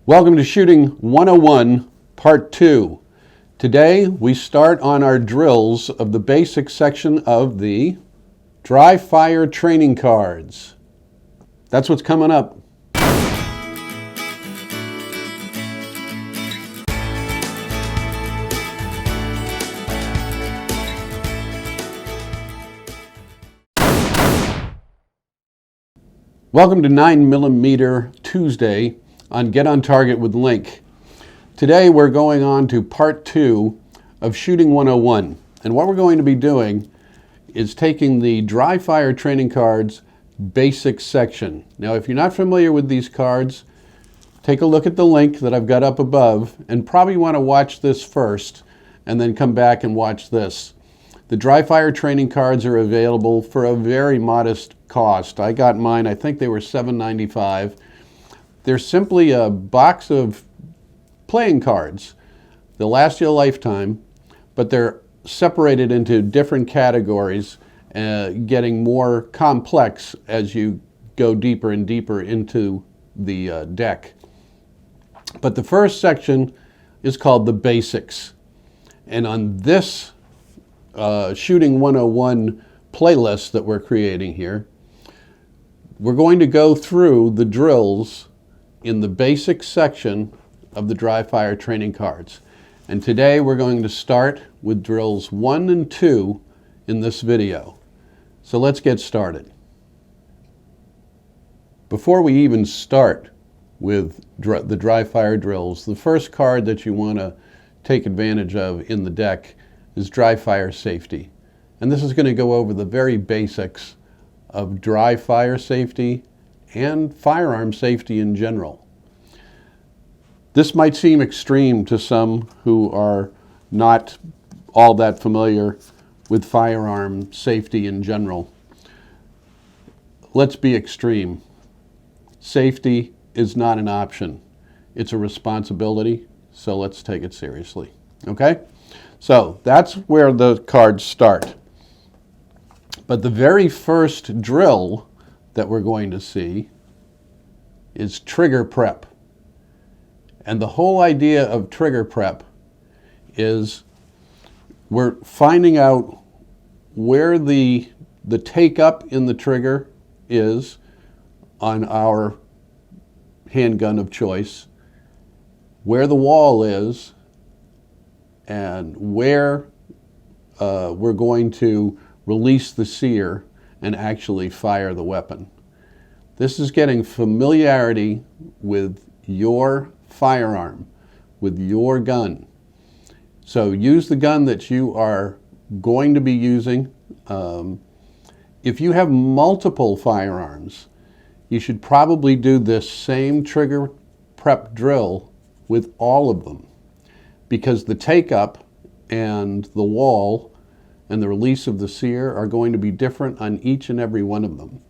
Welcome to Shooting 101, Part 2. Today we start on our drills of the basic section of the dry fire training cards. That's what's coming up. Welcome to 9mm Tuesday on Get on Target with Link. Today we're going on to Part 2 of Shooting 101. And what we're going to be doing is taking the dry fire training cards basic section. Now if you're not familiar with these cards, take a look at the link that I've got up above and probably want to watch this first and then come back and watch this. The dry fire training cards are available for a very modest cost. I got mine, I think they were $7.95. They're simply a box of playing cards. They'll last you a lifetime, but they're separated into different categories, getting more complex as you go deeper and deeper into the deck. But the first section is called the basics. And on this Shooting 101 playlist that we're creating here, we're going to go through the drills in the basic section of the dry fire training cards. And today we're going to start with drills 1 and 2 in this video. So let's get started. Before we even start with the dry fire drills, the first card that you want to take advantage of in the deck is dry fire safety. And this is going to go over the very basics of dry fire safety and firearm safety in general. This might seem extreme to some who are not all that familiar with firearm safety in general. Let's be extreme. Safety is not an option. It's a responsibility, so let's take it seriously. Okay? So that's where the cards start. But the very first drill that we're going to see is trigger prep. And the whole idea of trigger prep is we're finding out where the take up in the trigger is on our handgun of choice, where the wall is, and where we're going to release the sear and actually fire the weapon. This is getting familiarity with your firearm, with your gun. So use the gun that you are going to be using. If you have multiple firearms, you should probably do this same trigger prep drill with all of them, because the take up and the wall and the release of the sear are going to be different on each and every one of them.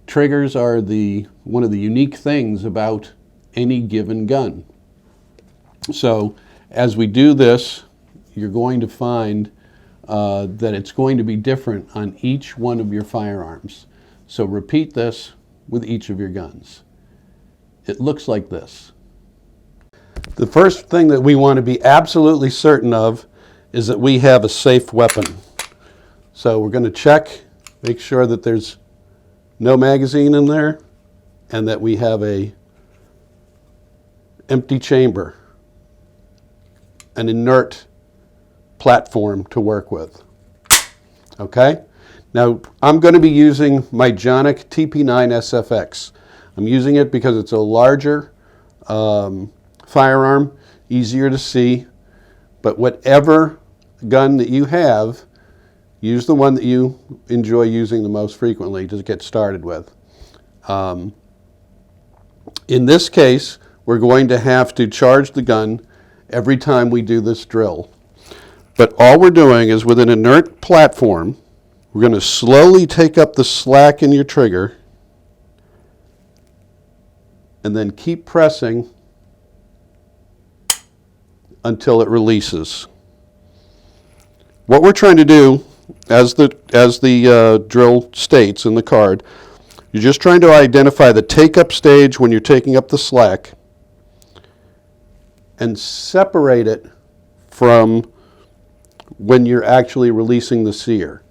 Triggers are one of the unique things about any given gun. So as we do this, you're going to find that it's going to be different on each one of your firearms. So repeat this with each of your guns. It looks like this. The first thing that we want to be absolutely certain of is that we have a safe weapon. So we're going to check, make sure that there's no magazine in there and that we have a empty chamber, an inert platform to work with. Okay? Now I'm going to be using my Jonic TP9 SFX. I'm using it because it's a larger firearm, easier to see, but whatever gun that you have, use the one that you enjoy using the most frequently to get started with. In this case, we're going to have to charge the gun every time we do this drill. But all we're doing is with an inert platform, we're going to slowly take up the slack in your trigger and then keep pressing until it releases. What we're trying to do, as the drill states in the card, you're just trying to identify the take-up stage when you're taking up the slack, and separate it from when you're actually releasing the sear.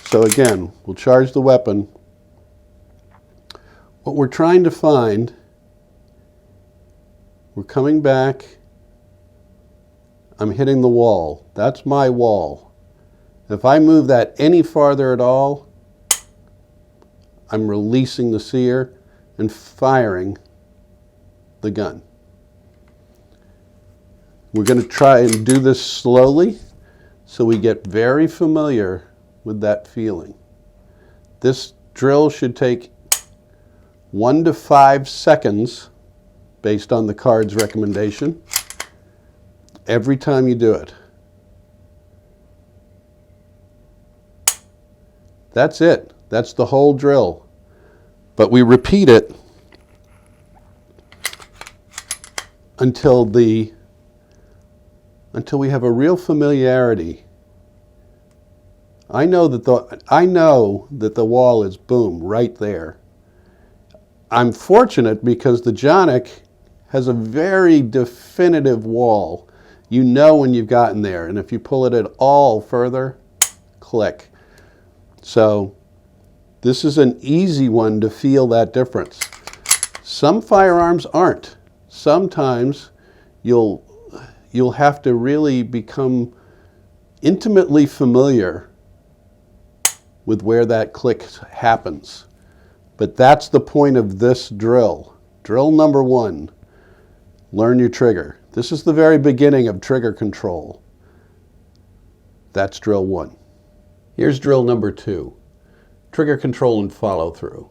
So again, we'll charge the weapon. What we're trying to find, we're coming back, I'm hitting the wall. That's my wall. If I move that any farther at all, I'm releasing the sear and firing the gun. We're going to try and do this slowly so we get very familiar with that feeling. This drill should take 1 to 5 seconds based on the card's recommendation every time you do it. That's it. That's the whole drill. But we repeat it until we have a real familiarity. I know that the wall is boom right there. I'm fortunate because the Jonic has a very definitive wall. You know when you've gotten there, and if you pull it at all further, click. So this is an easy one to feel that difference. Some firearms aren't. Sometimes you'll have to really become intimately familiar with where that click happens. But that's the point of this drill. Drill number 1, learn your trigger. This is the very beginning of trigger control. That's drill 1. Here's drill number 2, trigger control and follow through.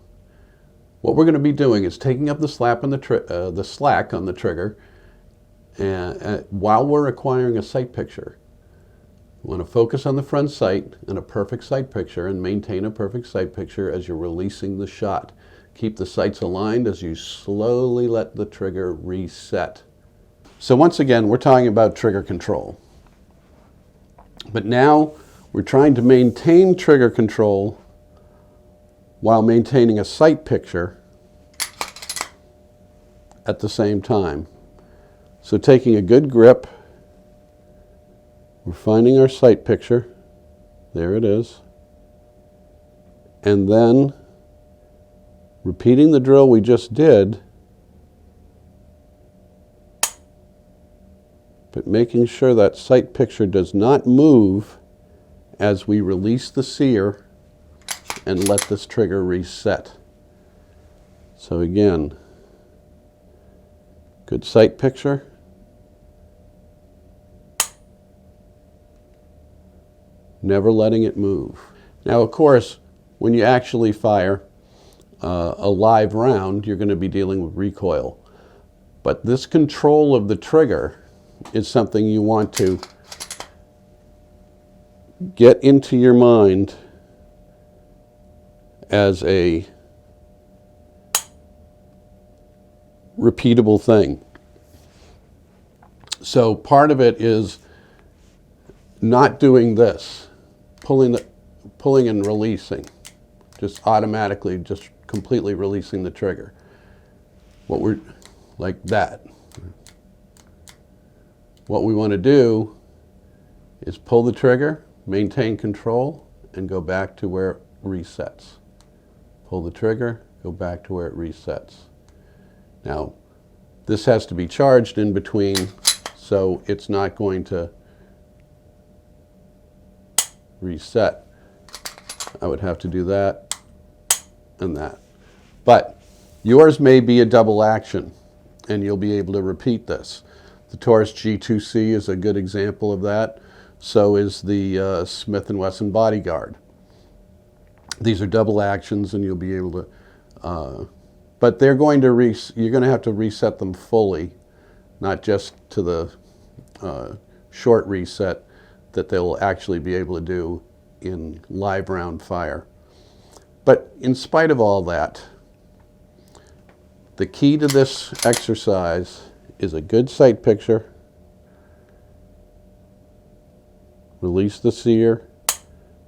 What we're going to be doing is taking up the slack on the trigger while we're acquiring a sight picture. We want to focus on the front sight and a perfect sight picture and maintain a perfect sight picture as you're releasing the shot. Keep the sights aligned as you slowly let the trigger reset. So once again, we're talking about trigger control. But now we're trying to maintain trigger control while maintaining a sight picture at the same time. So taking a good grip, we're finding our sight picture. There it is. And then repeating the drill we just did, but making sure that sight picture does not move as we release the sear and let this trigger reset. So again, good sight picture. Never letting it move. Now, of course, when you actually fire a live round, you're going to be dealing with recoil. But this control of the trigger is something you want to get into your mind as a repeatable thing. So part of it is not doing this, pulling and releasing, just automatically, just completely releasing the trigger. What we're like that. What we want to do is pull the trigger, maintain control, and go back to where it resets. Pull the trigger, go back to where it resets. Now, this has to be charged in between, so it's not going to reset. I would have to do that and that. But yours may be a double action, and you'll be able to repeat this. The Taurus G2C is a good example of that. So is the Smith & Wesson Bodyguard. These are double actions, and you'll be able to, but they're going to you're going to have to reset them fully, not just to the short reset that they'll actually be able to do in live round fire. But in spite of all that, the key to this exercise is a good sight picture, release the sear,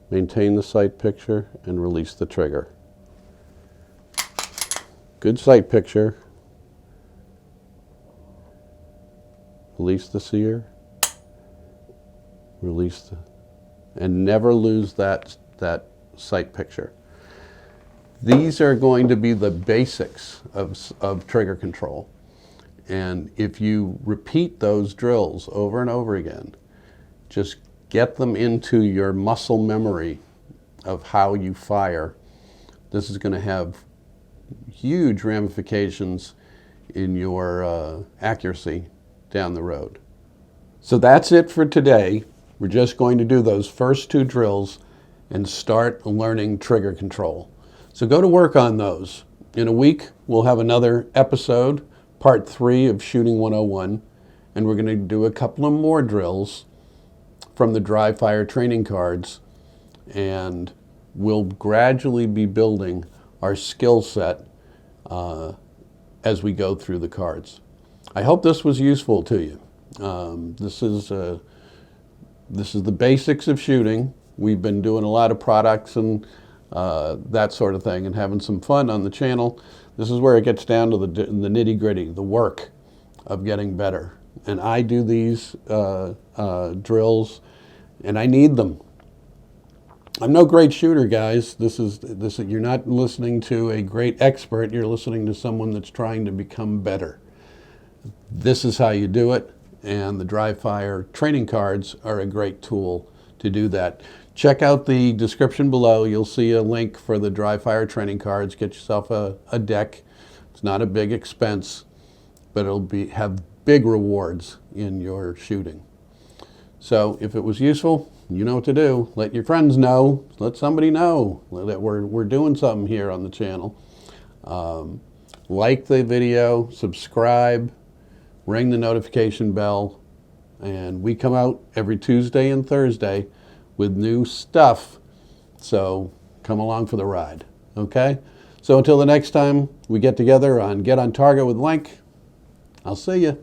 maintain the sight picture, and release the trigger. Good sight picture, Release the sear. Release the, and never lose that sight picture. These are going to be the basics of trigger control. And if you repeat those drills over and over again, just get them into your muscle memory of how you fire. This is going to have huge ramifications in your accuracy down the road. So that's it for today. We're just going to do those first 2 drills and start learning trigger control. So go to work on those. In a week, we'll have another episode, part 3 of Shooting 101, and we're going to do a couple of more drills from the dry fire training cards, and we'll gradually be building our skill set as we go through the cards. I hope this was useful to you. This is the basics of shooting. We've been doing a lot of products and that sort of thing and having some fun on the channel. This is where it gets down to the nitty-gritty, the work of getting better. And I do these drills, and I need them. I'm no great shooter, guys. You're not listening to a great expert. You're listening to someone that's trying to become better. This is how you do it, and the dry fire training cards are a great tool to do that. Check out the description below. You'll see a link for the dry fire training cards. Get yourself a deck. It's not a big expense, but it'll have big rewards in your shooting. So if it was useful, you know what to do. Let your friends know. Let somebody know that we're doing something here on the channel. Like the video, subscribe, ring the notification bell, and we come out every Tuesday and Thursday with new stuff. So come along for the ride, okay? So until the next time we get together on Get on Target with Link, I'll see you.